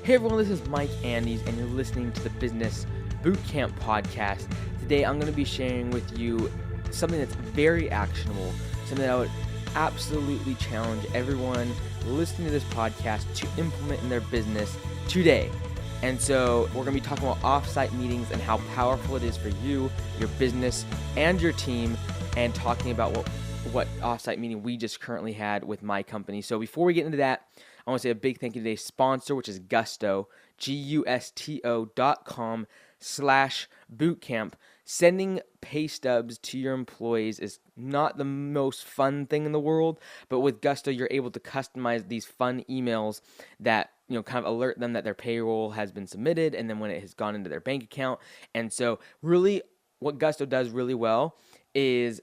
Hey everyone, this is Mike Andes, and you're listening to the Business Bootcamp podcast. Today I'm going to be sharing with you something that's very actionable, something that I would absolutely challenge everyone listening to this podcast to implement in their business today. And so we're going to be talking about offsite meetings and how powerful it is for you, your business, and your team, and talking about what offsite meeting we just currently had with my company. So before we get into that, I want to say a big thank you to today's sponsor, which is Gusto, gusto.com/bootcamp. Sending pay stubs to your employees is not the most fun thing in the world, but with Gusto, you're able to customize these fun emails that kind of alert them that their payroll has been submitted, and then when it has gone into their bank account. And so, really, what Gusto does really well is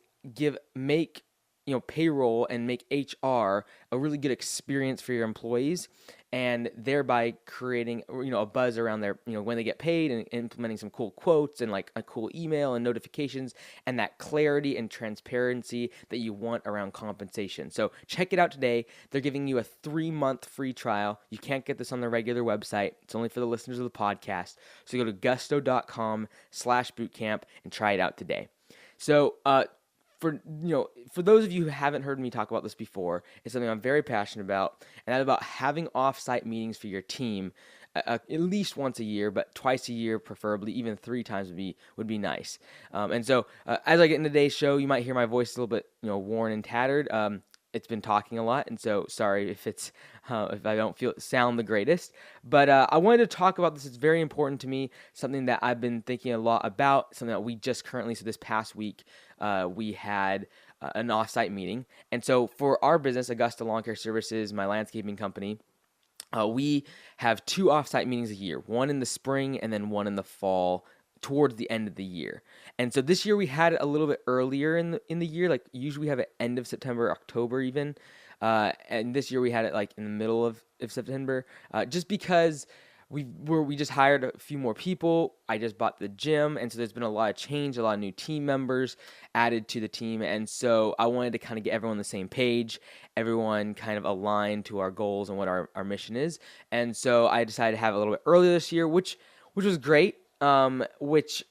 make payroll and make HR a really good experience for your employees, and thereby creating a buzz around their when they get paid, and implementing some cool quotes and like a cool email and notifications and that clarity and transparency that you want around compensation. So check it out today. They're giving you a 3-month free trial. You can't get this on the regular website. It's only for the listeners of the podcast. So go to gusto.com/bootcamp and try it out today. So for those of you who haven't heard me talk about this before, it's something I'm very passionate about, and that's about having off-site meetings for your team at least once a year, but twice a year, preferably. Even 3 times would be nice. And so as I get into today's show, you might hear my voice a little bit worn and tattered. It's been talking a lot, and so sorry if if I don't sound the greatest. But I wanted to talk about this. It's very important to me, something that I've been thinking a lot about, something that we just currently, so this past week, we had an offsite meeting. And so for our business, Augusta Lawn Care Services, my landscaping company, we have 2 offsite meetings a year, one in the spring and then one in the fall, towards the end of the year. And so this year we had it a little bit earlier in the year. Like usually we have it end of September, October even. And this year we had it like in the middle of September, just because we just hired a few more people. I just bought the gym, and so there's been a lot of change, a lot of new team members added to the team. And so I wanted to kind of get everyone on the same page, everyone kind of aligned to our goals and what our mission is. And so I decided to have it a little bit earlier this year, which was great. Which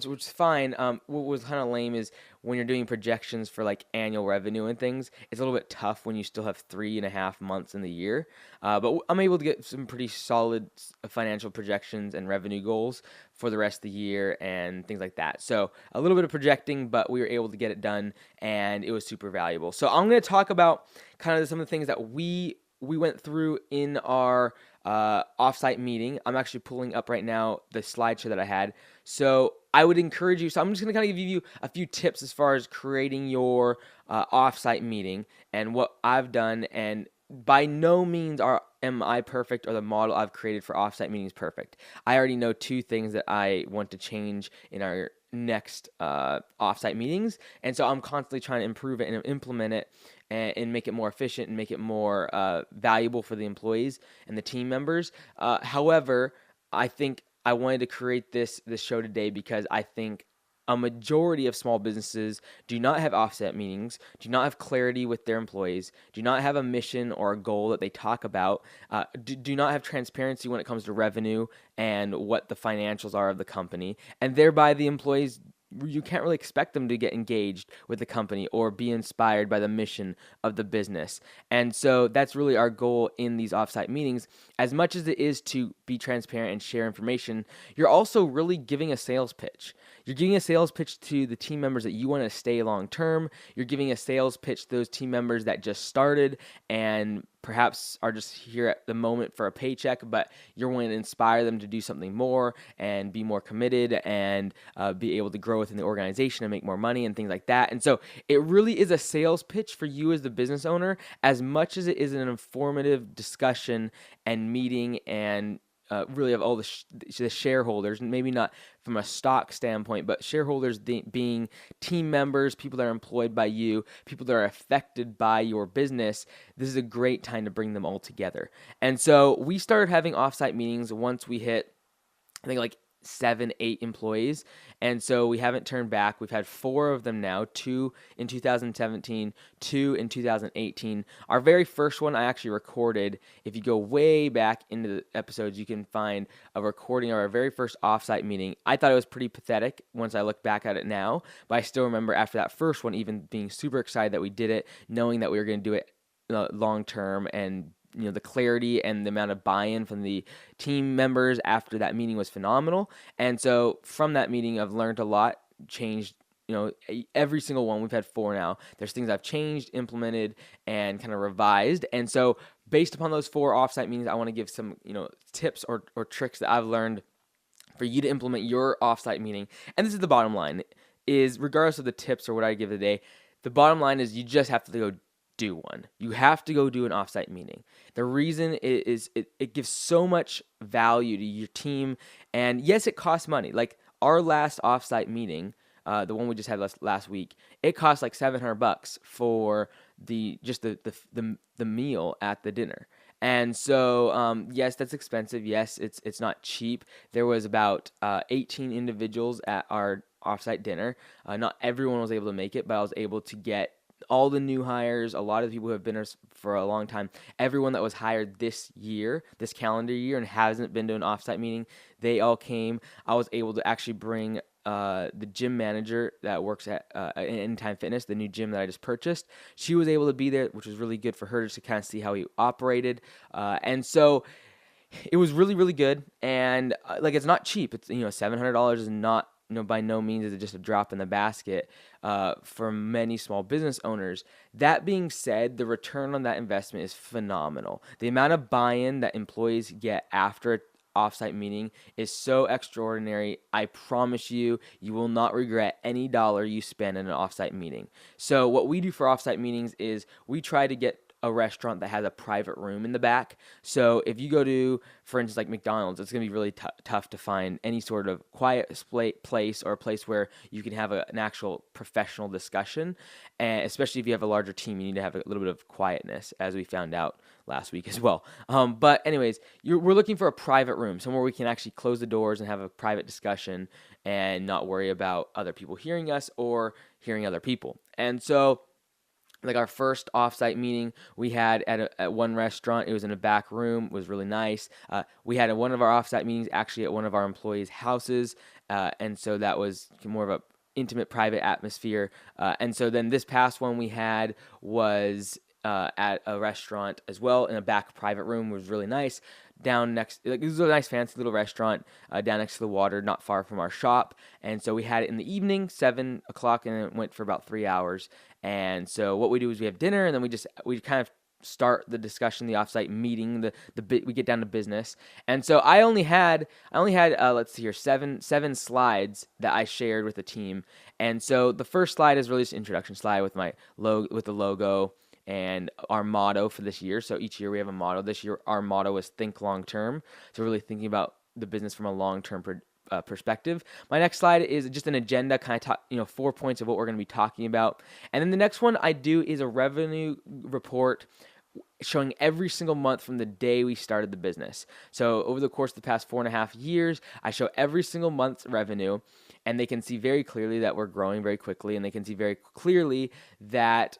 is fine. What was kind of lame is when you're doing projections for like annual revenue and things, it's a little bit tough when you still have 3.5 months in the year. But I'm able to get some pretty solid financial projections and revenue goals for the rest of the year and things like that. So a little bit of projecting, but we were able to get it done, and it was super valuable. So I'm going to talk about kind of some of the things that we went through in our offsite meeting. I'm actually pulling up right now the slideshow that I had. So I would encourage you. So I'm just going to kind of give you a few tips as far as creating your offsite meeting and what I've done. And by no means am I perfect, or the model I've created for offsite meetings perfect. I already know 2 things that I want to change in our next offsite meetings, and so I'm constantly trying to improve it and implement it and make it more efficient and make it more valuable for the employees and the team members. However, I think I wanted to create this show today because I think a majority of small businesses do not have offset meetings, do not have clarity with their employees, do not have a mission or a goal that they talk about, do not have transparency when it comes to revenue and what the financials are of the company, and thereby the employees, you can't really expect them to get engaged with the company or be inspired by the mission of the business. And so that's really our goal in these offsite meetings. As much as it is to be transparent and share information, you're also really giving a sales pitch. You're giving a sales pitch to the team members that you want to stay long term. You're giving a sales pitch to those team members that just started and perhaps are just here at the moment for a paycheck, but you're wanting to inspire them to do something more and be more committed and be able to grow within the organization and make more money and things like that. And so it really is a sales pitch for you as the business owner, as much as it is an informative discussion and meeting and really of all the shareholders, maybe not from a stock standpoint, but shareholders being team members, people that are employed by you, people that are affected by your business. This is a great time to bring them all together. And so we started having offsite meetings once we hit, I think, like 7, 8 employees. And so we haven't turned back. We've had 4 of them now, 2 in 2017, 2 in 2018. Our very first one I actually recorded. If you go way back into the episodes, you can find a recording of our very first offsite meeting. I thought it was pretty pathetic once I look back at it now, but I still remember after that first one even being super excited that we did it, knowing that we were going to do it long term, and the clarity and the amount of buy-in from the team members after that meeting was phenomenal. And so from that meeting, I've learned a lot, changed, every single one. We've had 4 now. There's things I've changed, implemented, and kind of revised. And so based upon those 4 offsite meetings, I want to give some, tips or tricks that I've learned for you to implement your offsite meeting. And this is the bottom line, is regardless of the tips or what I give today, the bottom line is you just have to go do one. You have to go do an offsite meeting. The reason is it gives so much value to your team, and yes, it costs money. Like our last offsite meeting, the one we just had last week, it cost like $700 for the meal at the dinner. And so, yes, that's expensive. Yes, it's not cheap. There was about 18 individuals at our offsite dinner. Not everyone was able to make it, but I was able to get all the new hires, a lot of the people who have been here for a long time, everyone that was hired this calendar year, and hasn't been to an offsite meeting, they all came. I was able to actually bring the gym manager that works at Anytime Fitness, the new gym that I just purchased. She was able to be there, which was really good for her just to kind of see how he operated. And so it was really, really good. And it's not cheap. It's, $700 is not, by no means is it just a drop in the basket for many small business owners. That being said, the return on that investment is phenomenal. The amount of buy-in that employees get after an offsite meeting is so extraordinary. I promise you, you will not regret any dollar you spend in an offsite meeting. So what we do for offsite meetings is we try to get a restaurant that has a private room in the back. So if you go to, for instance, like McDonald's, it's going to be really tough to find any sort of quiet place or a place where you can have an actual professional discussion. And especially if you have a larger team, you need to have a little bit of quietness, as we found out last week as well. But anyways, we're looking for a private room, somewhere we can actually close the doors and have a private discussion and not worry about other people hearing us or hearing other people. And so like our first offsite meeting we had at one restaurant, it was in a back room, it was really nice. We had one of our offsite meetings actually at one of our employees' houses, and so that was more of a intimate, private atmosphere. And so then this past one we had was at a restaurant as well in a back private room. It was really nice. Down next, it was a nice fancy little restaurant down next to the water, not far from our shop. And so we had it in the evening, 7 o'clock, and it went for about 3 hours. And so what we do is we have dinner, and then we kind of start the discussion, the offsite meeting, we get down to business. And so I only had let's see here, seven slides that I shared with the team. And so the first slide is really just an introduction slide with my with the logo and our motto for this year. So each year we have a motto. This year our motto is think long term. So really thinking about the business from a long term perspective. My next slide is just an agenda, kind of 4 points of what we're going to be talking about. And then the next one I do is a revenue report showing every single month from the day we started the business. So over the course of the past 4.5 years, I show every single month's revenue, and they can see very clearly that we're growing very quickly, and they can see very clearly that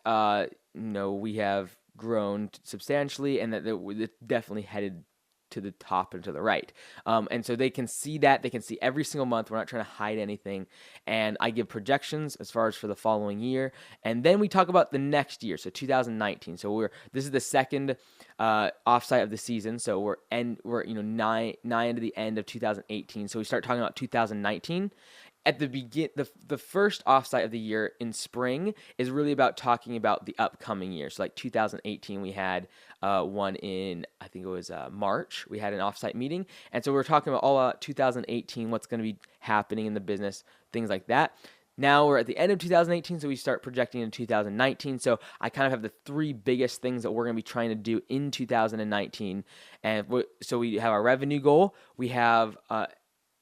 we have grown substantially, and that it's definitely headed to the top and to the right. And so they can see that. They can see every single month. We're not trying to hide anything. And I give projections as far as for the following year. And then we talk about the next year, so 2019. So this is the second offsite of the season. So we're nigh to the end of 2018. So we start talking about 2019. At the first offsite of the year in spring is really about talking about the upcoming year. So like 2018, we had one in, I think it was March. We had an offsite meeting. And so we're talking about all about 2018, what's going to be happening in the business, things like that. Now we're at the end of 2018, so we start projecting in 2019. So I kind of have the 3 biggest things that we're going to be trying to do in 2019. And so we have our revenue goal. We have,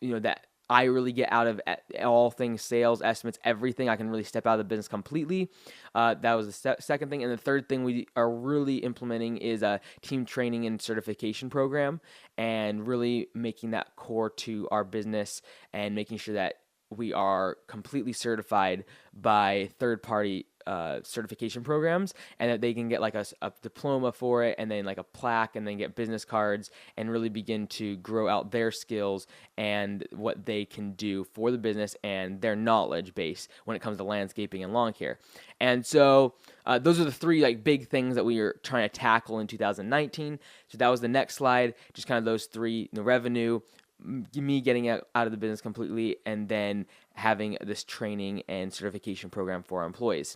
that I really get out of all things sales, estimates, everything. I can really step out of the business completely. That was the second thing. And the third thing we are really implementing is a team training and certification program, and really making that core to our business and making sure that we are completely certified by third party certification programs, and that they can get like a diploma for it, and then like a plaque, and then get business cards, and really begin to grow out their skills and what they can do for the business and their knowledge base when it comes to landscaping and lawn care. And so those are the three like big things that we are trying to tackle in 2019. So that was the next slide, just kind of those three: the revenue, me getting out of the business completely, and then having this training and certification program for our employees.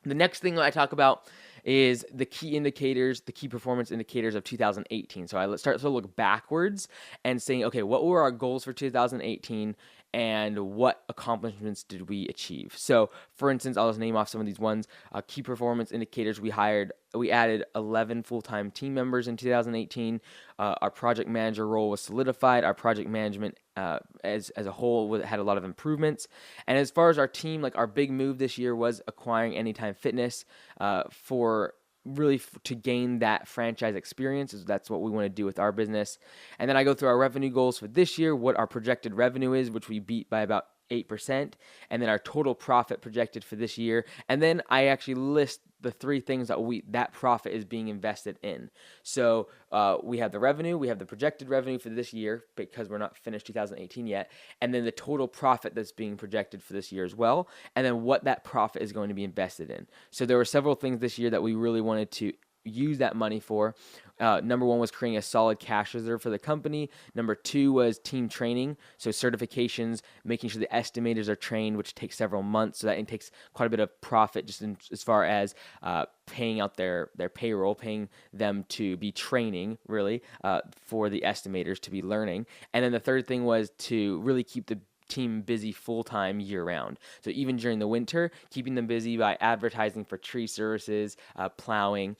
The next thing that I talk about is the key indicators, the key performance indicators of 2018. So I start to look backwards and saying, okay, what were our goals for 2018 and what accomplishments did we achieve? So, for instance, I'll just name off some of these ones. Key performance indicators: we added 11 full-time team members in 2018. Our project manager role was solidified. Our project management as a whole had a lot of improvements. And as far as our team, like our big move this year was acquiring Anytime Fitness for really to gain that franchise experience. That's what we want to do with our business. And then I go through our revenue goals for this year, what our projected revenue is, which we beat by about 8%, and then our total profit projected for this year. And then I actually list the three things that profit is being invested in. So we have the revenue, we have the projected revenue for this year because we're not finished 2018 yet, and then the total profit that's being projected for this year as well, and then what that profit is going to be invested in. So there were several things this year that we really wanted to use that money for. Number one was creating a solid cash reserve for the company. Number two was team training, so certifications, making sure the estimators are trained, which takes several months. So that takes quite a bit of profit just as far as paying out their payroll, paying them to be training, really, for the estimators to be learning. And then the third thing was to really keep the team busy full-time year-round. So even during the winter, keeping them busy by advertising for tree services, plowing,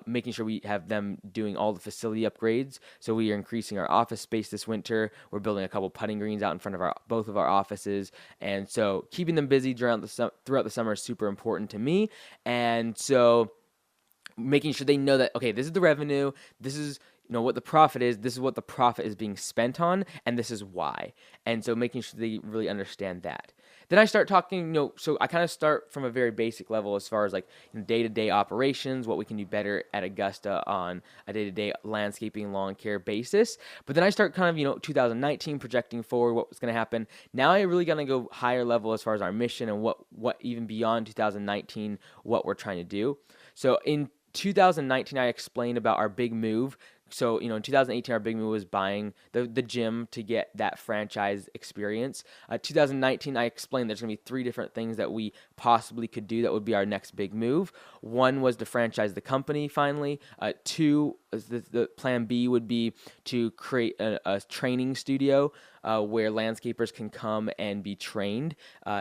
making sure we have them doing all the facility upgrades. So we are increasing our office space this winter. We're building a couple putting greens out in front of both of our offices. And so keeping them busy throughout the summer is super important to me. And so making sure they know that, okay, this is the revenue, this is what the profit is, this is what the profit is being spent on, and this is why. And so making sure they really understand that. Then I start talking, so I kind of start from a very basic level as far as like day-to-day operations, what we can do better at Augusta on a day-to-day landscaping lawn care basis. But then I start kind of, 2019, projecting forward what was going to happen. Now I really going to go higher level as far as our mission and what even beyond 2019, what we're trying to do. So in 2019, I explained about our big move. So, in 2018, our big move was buying the gym to get that franchise experience. 2019, I explained there's going to be three different things that we possibly could do that would be our next big move. One was to franchise the company finally. Two, the plan B would be to create a training studio where landscapers can come and be trained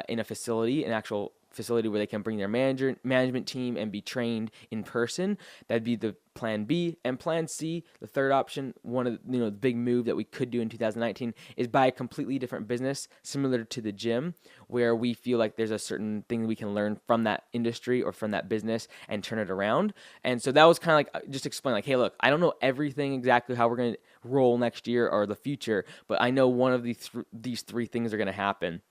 in a facility, an actual facility where they can bring their management team and be trained in person. That'd be the plan B. And plan C, the third option, one of the big move that we could do in 2019 is buy a completely different business similar to the gym, where we feel like there's a certain thing we can learn from that industry or from that business and turn it around. And so that was kind of like just explain like, hey, look, I don't know everything exactly how we're going to roll next year or the future, but I know one of these three things are going to happen.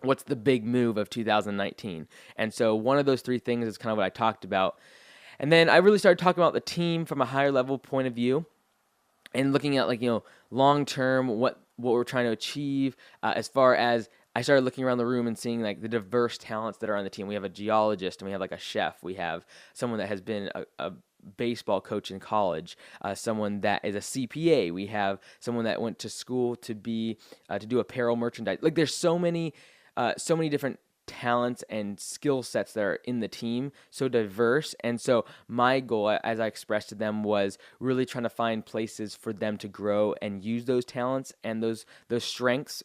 What's the big move of 2019? And so one of those three things is kind of what I talked about. And then I really started talking about the team from a higher level point of view and looking at long term, what we're trying to achieve as far as I started looking around the room and seeing like the diverse talents that are on the team. We have a geologist and we have like a chef. We have someone that has been a baseball coach in college, someone that is a CPA. We have someone that went to school to do apparel merchandise. Like there's so many different talents and skill sets that are in the team, so diverse. And so my goal, as I expressed to them, was really trying to find places for them to grow and use those talents and those strengths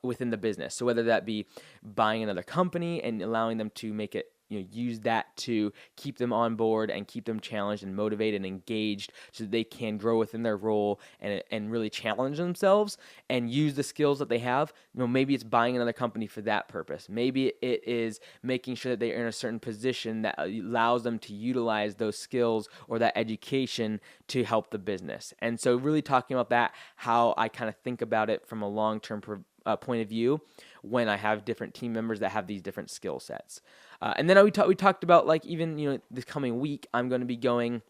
within the business. So whether that be buying another company and allowing them to make it use that to keep them on board and keep them challenged and motivated and engaged so that they can grow within their role and really challenge themselves and use the skills that they have. Maybe it's buying another company for that purpose. Maybe it is making sure that they're in a certain position that allows them to utilize those skills or that education to help the business. And so really talking about that, how I kind of think about it from a long-term point of view when I have different team members that have these different skill sets. And then we talked about, like, even this coming week, I'm going to be going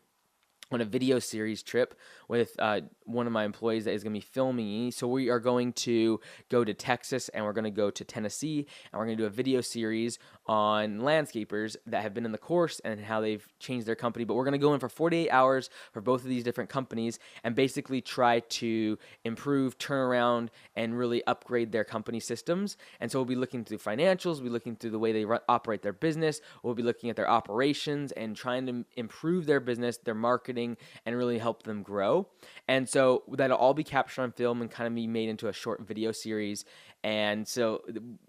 on a video series trip with one of my employees that is going to be filming me. So we are going to go to Texas and we're going to go to Tennessee and we're going to do a video series on landscapers that have been in the course and how they've changed their company. But we're going to go in for 48 hours for both of these different companies and basically try to improve, turn around, and really upgrade their company systems. And so we'll be looking through financials, we'll be looking through the way they operate their business, we'll be looking at their operations and trying to improve their business, their marketing, and really help them grow. And so that'll all be captured on film and kind of be made into a short video series. And so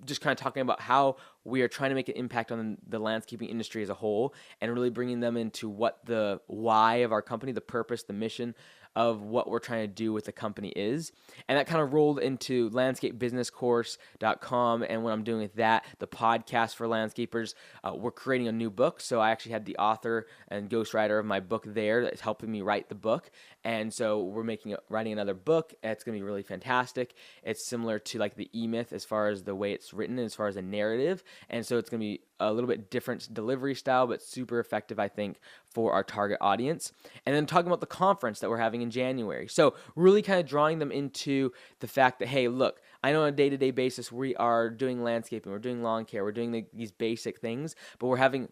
just kind of talking about how we are trying to make an impact on the landscaping industry as a whole and really bringing them into what the why of our company, the purpose, the mission of what we're trying to do with the company is. And that kind of rolled into landscapebusinesscourse.com and what I'm doing with that, the podcast for landscapers. We're creating a new book. So I actually had the author and ghostwriter of my book there that's helping me write the book. And so we're writing another book. It's going to be really fantastic. It's similar to like the E-Myth as far as the way it's written, as far as a narrative. And so it's going to be a little bit different delivery style, but super effective, I think, for our target audience. And then talking about the conference that we're having in January. So really kind of drawing them into the fact that, hey, look, I know on a day-to-day basis we are doing landscaping, we're doing lawn care, we're doing these basic things, but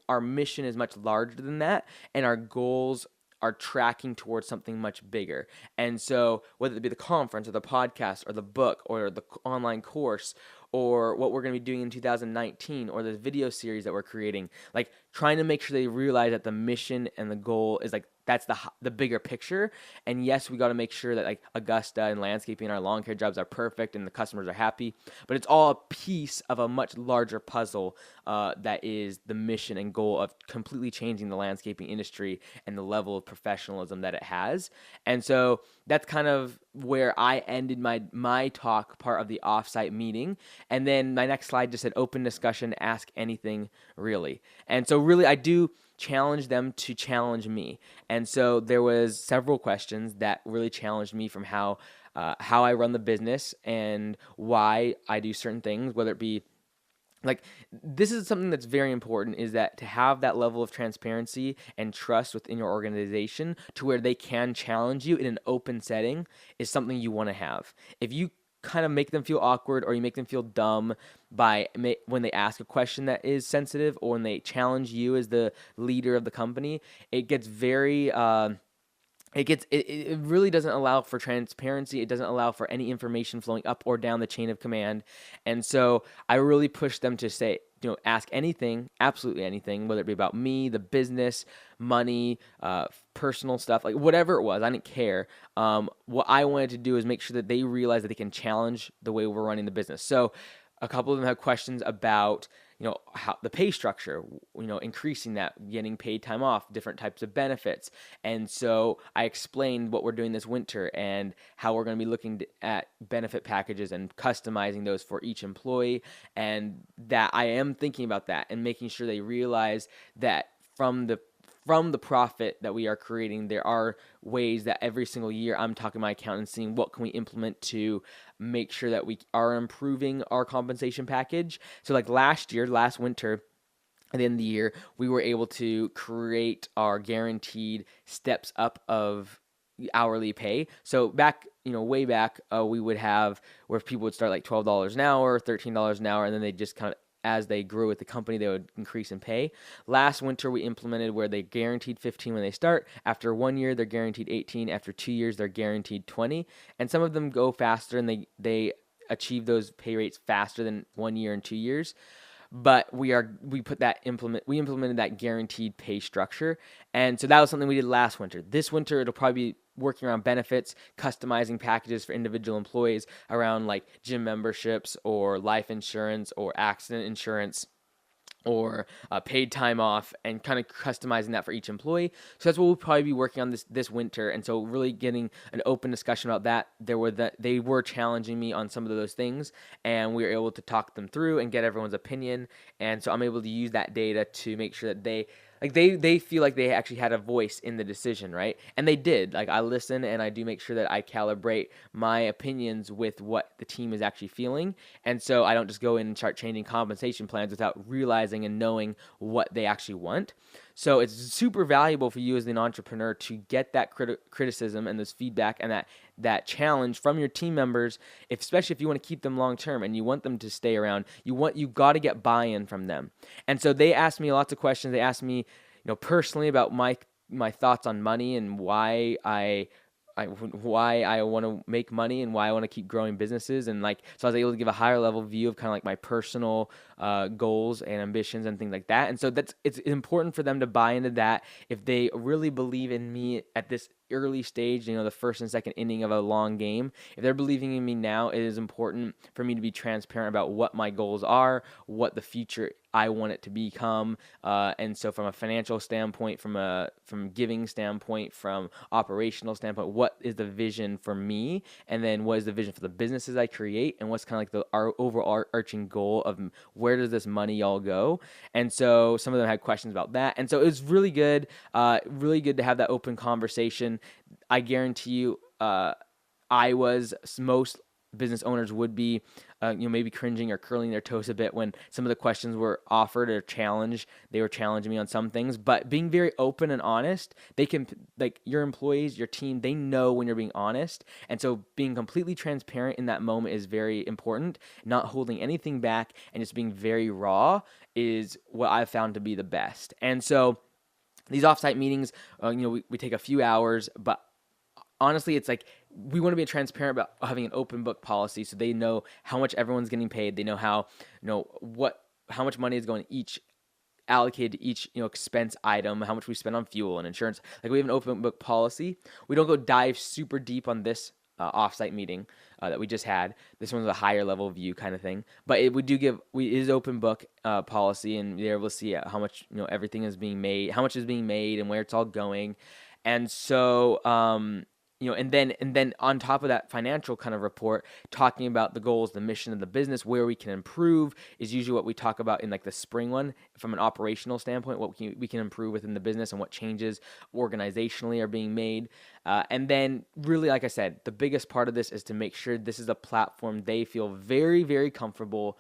our mission is much larger than that, and our goals are tracking towards something much bigger. And so whether it be the conference or the podcast or the book or the online course or what we're going to be doing in 2019 or the video series that we're creating, like trying to make sure they realize that the mission and the goal is like that's the bigger picture. And yes, we got to make sure that like Augusta and landscaping and our lawn care jobs are perfect and the customers are happy, but it's all a piece of a much larger puzzle that is the mission and goal of completely changing the landscaping industry and the level of professionalism that it has. And so that's kind of where I ended my talk part of the offsite meeting. And then my next slide just said open discussion, ask anything really. And so really I do challenge them to challenge me. And so there was several questions that really challenged me from how I run the business and why I do certain things, whether it be like, this is something that's very important, is that to have that level of transparency and trust within your organization to where they can challenge you in an open setting is something you want to have. If you kind of make them feel awkward or you make them feel dumb when they ask a question that is sensitive or when they challenge you as the leader of the company, it gets very it really doesn't allow for transparency. It doesn't allow for any information flowing up or down the chain of command. And so I really push them to say, ask anything, absolutely anything, whether it be about me, the business, money, personal stuff, like whatever it was, I didn't care. What I wanted to do is make sure that they realize that they can challenge the way we're running the business. So a couple of them have questions about, how the pay structure, increasing that, getting paid time off, different types of benefits. And so I explained what we're doing this winter and how we're going to be looking at benefit packages and customizing those for each employee, and that I am thinking about that and making sure they realize that from the profit that we are creating, there are ways that every single year I'm talking to my accountant and seeing what can we implement to make sure that we are improving our compensation package. So like last winter, at the end of the year, we were able to create our guaranteed steps up of hourly pay. So back, way back, we would have where people would start like $12 an hour, $13 an hour, and then they just kind of, as they grew with the company, they would increase in pay. Last winter, we implemented where they guaranteed 15 when they start. After 1 year, they're guaranteed 18. After 2 years, they're guaranteed 20. And some of them go faster and they achieve those pay rates faster than 1 year and 2 years. But we implemented that guaranteed pay structure. And so that was something we did last winter. This winter, it'll probably be working around benefits, customizing packages for individual employees around like gym memberships or life insurance or accident insurance. or paid time off, and kind of customizing that for each employee. So that's what we'll probably be working on this winter. And so really getting an open discussion about that. They were challenging me on some of those things, and we were able to talk them through and get everyone's opinion. And so I'm able to use that data to make sure that they feel like they actually had a voice in the decision, right? And they did. Like, I listen and I do make sure that I calibrate my opinions with what the team is actually feeling. And so I don't just go in and start changing compensation plans without realizing and knowing what they actually want. So it's super valuable for you as an entrepreneur to get that criticism and this feedback and that challenge from your team members, especially if you want to keep them long term and you want them to stay around. You've got to get buy-in from them. And so they asked me lots of questions. They asked me, personally about my thoughts on money and why I want to make money and why I want to keep growing businesses. And so I was able to give a higher level view of kind of like my personal goals and ambitions and things like that. And so it's important for them to buy into that if they really believe in me at this early stage, the first and second inning of a long game. If they're believing in me now, it is important for me to be transparent about what my goals are, what the future I want it to become. And so from a financial standpoint, from giving standpoint, from operational standpoint, what is the vision for me? And then what is the vision for the businesses I create? And what's kind of like our overarching goal of where does this money all go? And so some of them had questions about that. And so it was really good to have that open conversation. I guarantee you, most business owners would be, maybe cringing or curling their toes a bit when some of the questions were offered or challenged. They were challenging me on some things, but being very open and honest, they can, like, your employees, your team, they know when you're being honest. And so being completely transparent in that moment is very important. Not holding anything back and just being very raw is what I've found to be the best. And so these offsite meetings, we take a few hours, but honestly, it's like we want to be transparent about having an open book policy so they know how much everyone's getting paid. They know how much money is going allocated to each expense item, how much we spend on fuel and insurance. Like, we have an open book policy. We don't go dive super deep on this offsite meeting that we just had. This one's a higher level view kind of thing, but it is open book policy, and you're able to see how much everything is being made, how much is being made, and where it's all going. And so and then on top of that financial kind of report, talking about the goals, the mission of the business, where we can improve is usually what we talk about in like the spring one from an operational standpoint, what we can improve within the business and what changes organizationally are being made. And then really, like I said, the biggest part of this is to make sure this is a platform they feel very, very comfortable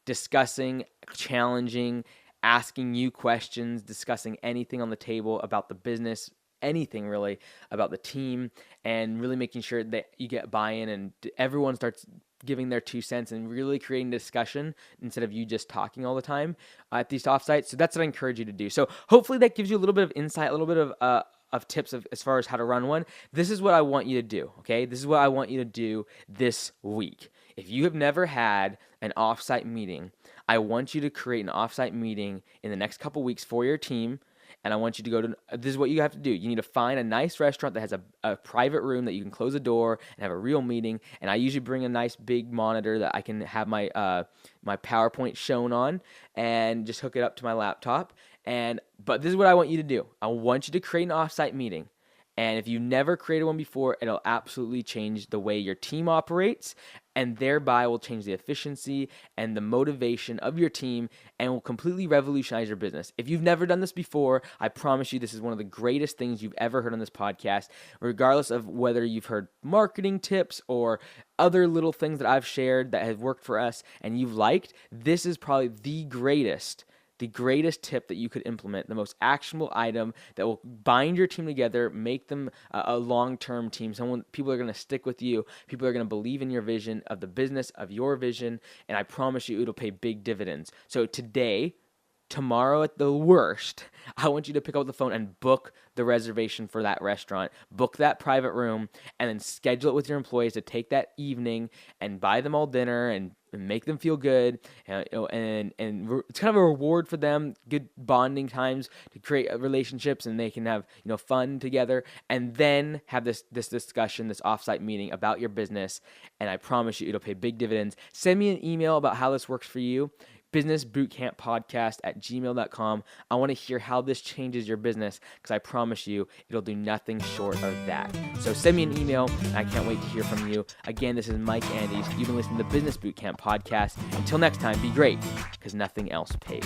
discussing, challenging, asking you questions, discussing anything on the table about the business, anything really about the team, and really making sure that you get buy-in and everyone starts giving their 2 cents and really creating discussion instead of you just talking all the time at these offsites. So that's what I encourage you to do. So hopefully that gives you a little bit of insight, a little bit of tips as far as how to run one. This is what I want you to do, okay? This is what I want you to do this week. If you have never had an offsite meeting, I want you to create an offsite meeting in the next couple weeks for your team. And I want you to this is what you have to do. You need to find a nice restaurant that has a private room that you can close a door and have a real meeting. And I usually bring a nice big monitor that I can have my PowerPoint shown on and just hook it up to my laptop. But this is what I want you to do. I want you to create an offsite meeting. And if you never created one before, it'll absolutely change the way your team operates, and thereby will change the efficiency and the motivation of your team and will completely revolutionize your business. If you've never done this before, I promise you this is one of the greatest things you've ever heard on this podcast, regardless of whether you've heard marketing tips or other little things that I've shared that have worked for us and you've liked. This is probably the greatest tip that you could implement, the most actionable item that will bind your team together, make them a long-term team. People are going to stick with you. People are going to believe in your vision of the business, of your vision, and I promise you it'll pay big dividends. So tomorrow at the worst, I want you to pick up the phone and book the reservation for that restaurant, book that private room, and then schedule it with your employees to take that evening and buy them all dinner and make them feel good. And it's kind of a reward for them, good bonding times to create relationships, and they can have fun together, and then have this discussion, this offsite meeting about your business. And I promise you it'll pay big dividends. Send me an email about how this works for you. businessbootcamppodcast@gmail.com. I want to hear how this changes your business, because I promise you it'll do nothing short of that. So send me an email, and I can't wait to hear from you. Again, this is Mike Andes. You've been listening to the Business Bootcamp Podcast. Until next time, be great, because nothing else pays.